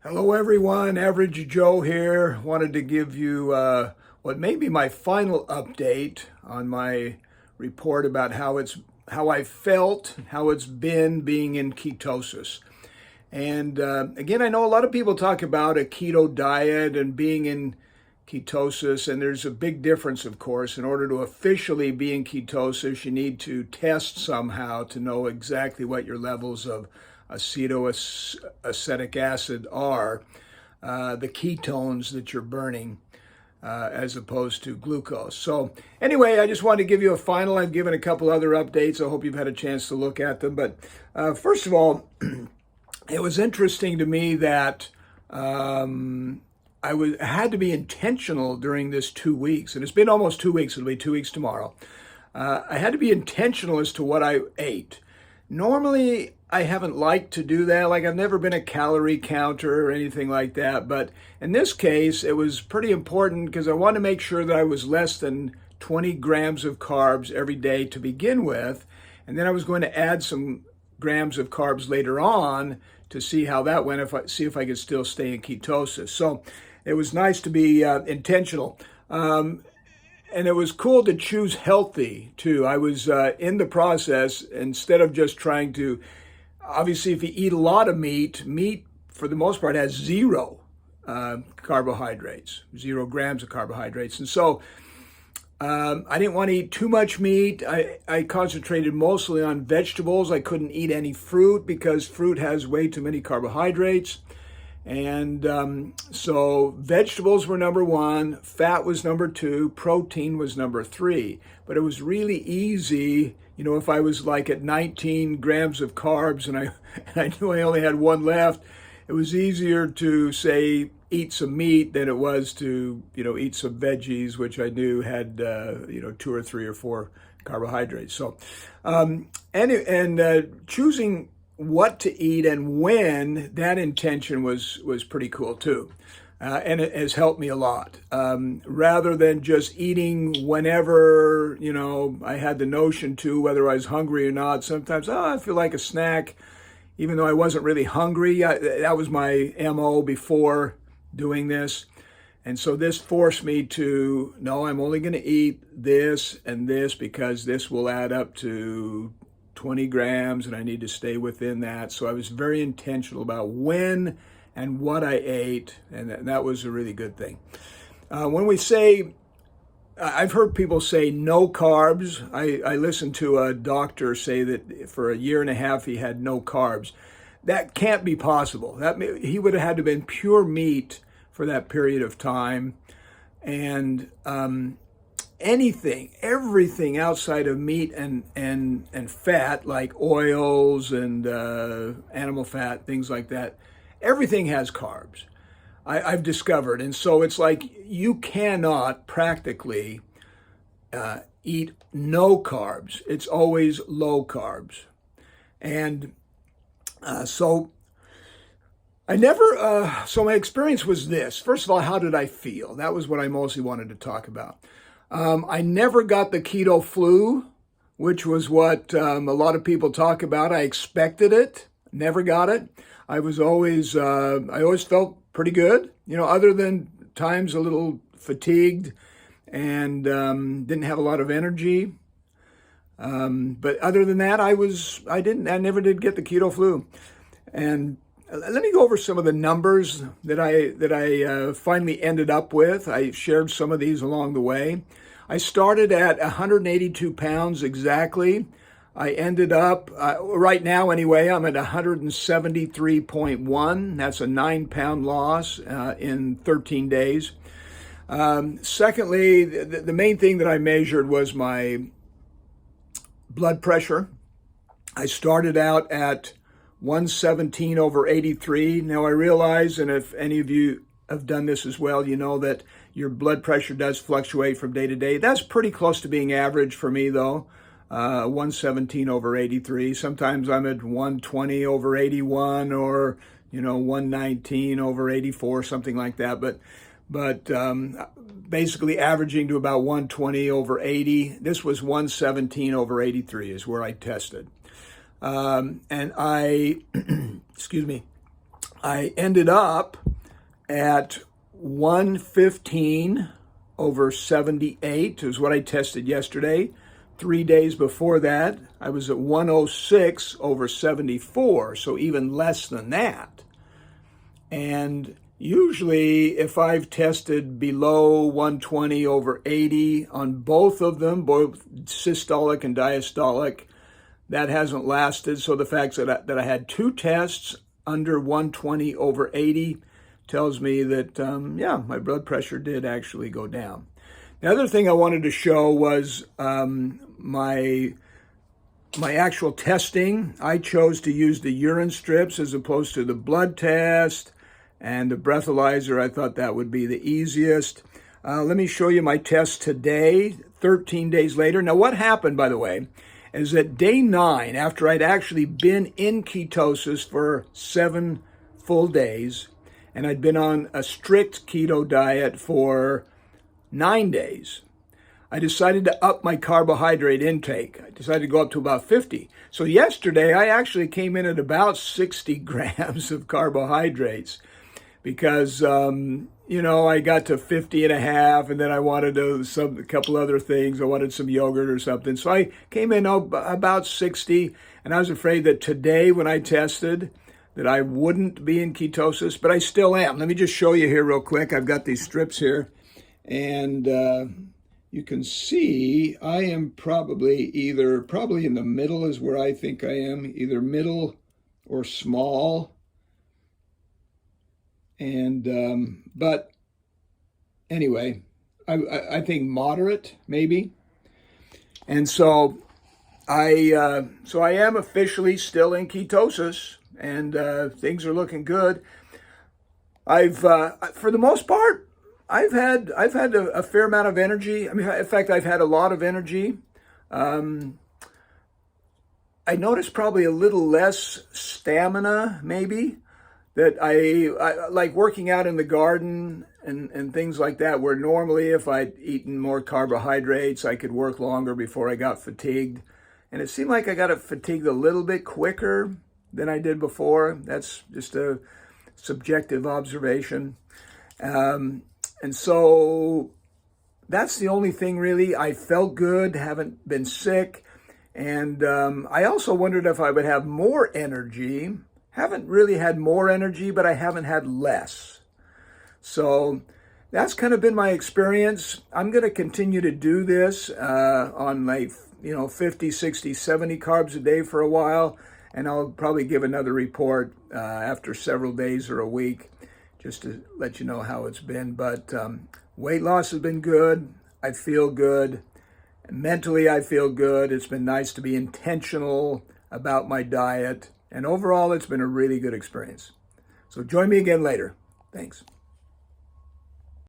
Hello, everyone. Average Joe here. Wanted to give you what may be my final update on my report about how I felt, how it's been being in ketosis. And again, I know a lot of people talk about a keto diet and being in ketosis, and there's a big difference, of course. In order to officially be in ketosis, you need to test somehow to know exactly what your levels of acetoacetic acid are, the ketones that you're burning, as opposed to glucose. So anyway, I just wanted to give you a final. I've given a couple other updates. I hope you've had a chance to look at them. But first of all, it was interesting to me that I had to be intentional during this 2 weeks, and it's been almost 2 weeks. It'll be 2 weeks tomorrow. I had to be intentional as to what I ate. Normally, I haven't liked to do that. Like, I've never been a calorie counter or anything like that. But in this case, it was pretty important because I wanted to make sure that I was less than 20 grams of carbs every day to begin with. And then I was going to add some grams of carbs later on to see how that went, see if I could still stay in ketosis. So it was nice to be intentional. And it was cool to choose healthy too. I was in the process, instead of just trying to, obviously if you eat a lot of meat for the most part has zero carbohydrates, 0 grams of carbohydrates. And so I didn't want to eat too much meat. I concentrated mostly on vegetables. I couldn't eat any fruit because fruit has way too many carbohydrates. And so vegetables were number one, fat was number two, protein was number three. But it was really easy, if I was like at 19 grams of carbs and I knew I only had one left, it was easier to say eat some meat than it was to, eat some veggies, which I knew had, 2 or 3 or 4 carbohydrates. So, choosing what to eat and when, that intention was pretty cool too. And it has helped me a lot. Rather than just eating whenever, I had the notion to, whether I was hungry or not. Sometimes, I feel like a snack, even though I wasn't really hungry. That was my MO before doing this. And so this forced me to, no, I'm only going to eat this and this because this will add up to 20 grams and I need to stay within that. So I was very intentional about when and what I ate, and that was a really good thing. When we say, I've heard people say no carbs. I listened to a doctor say that for a year and a half he had no carbs. That can't be possible. He would have had to have been pure meat for that period of time. And everything outside of meat and fat, like oils and animal fat, things like that, everything has carbs, I've discovered. And so it's like you cannot practically eat no carbs. It's always low carbs. And so my experience was this. First of all, how did I feel? That was what I mostly wanted to talk about. I never got the keto flu, which was what a lot of people talk about. I expected it, never got it. I always felt pretty good, other than times a little fatigued and didn't have a lot of energy. But other than that, I never did get the keto flu. And let me go over some of the numbers that I finally ended up with. I shared some of these along the way. I started at 182 pounds exactly. I ended up, right now anyway, I'm at 173.1. That's a 9-pound loss in 13 days. Secondly, the main thing that I measured was my blood pressure. I started out at 117/83. Now I realize, and if any of you have done this as well, you know that your blood pressure does fluctuate from day to day. That's pretty close to being average for me though, 117/83. Sometimes I'm at 120/81 or, 119/84, something like that. But basically averaging to about 120/80. This was 117/83 is where I tested. And I, excuse me, I ended up at 115/78 is what I tested yesterday. 3 days before that, I was at 106/74, so even less than that. And usually, if I've tested below 120/80 on both of them, both systolic and diastolic, that hasn't lasted. So the fact that I had two tests under 120/80 tells me that, yeah, my blood pressure did actually go down. The other thing I wanted to show was my actual testing. I chose to use the urine strips as opposed to the blood test and the breathalyzer. I thought that would be the easiest. Let me show you my test today, 13 days later. Now, what happened, by the way, is that day 9, after I'd actually been in ketosis for 7 full days, and I'd been on a strict keto diet for 9 days, I decided to up my carbohydrate intake. I decided to go up to about 50. So yesterday, I actually came in at about 60 grams of carbohydrates because, I got to 50 and a half, and then I wanted a couple other things. I wanted some yogurt or something. So I came in about 60, and I was afraid that today when I tested that I wouldn't be in ketosis, but I still am. Let me just show you here real quick. I've got these strips here, and you can see I am probably in the middle is where I think I am, either middle or small. And but anyway, I think moderate maybe. And so I am officially still in ketosis, and things are looking good. I've for the most part, I've had a fair amount of energy. I mean, in fact, I've had a lot of energy. I noticed probably a little less stamina, maybe. That I like working out in the garden and things like that, where normally if I'd eaten more carbohydrates, I could work longer before I got fatigued. And it seemed like I got fatigued a little bit quicker than I did before. That's just a subjective observation. And so that's the only thing really. I felt good, haven't been sick. And I also wondered if I would have more energy. Haven't really had more energy, but I haven't had less. So that's kind of been my experience. I'm going to continue to do this on like, 50, 60, 70 carbs a day for a while. And I'll probably give another report after several days or a week just to let you know how it's been. But weight loss has been good. I feel good. Mentally, I feel good. It's been nice to be intentional about my diet. And overall, it's been a really good experience. So join me again later. Thanks.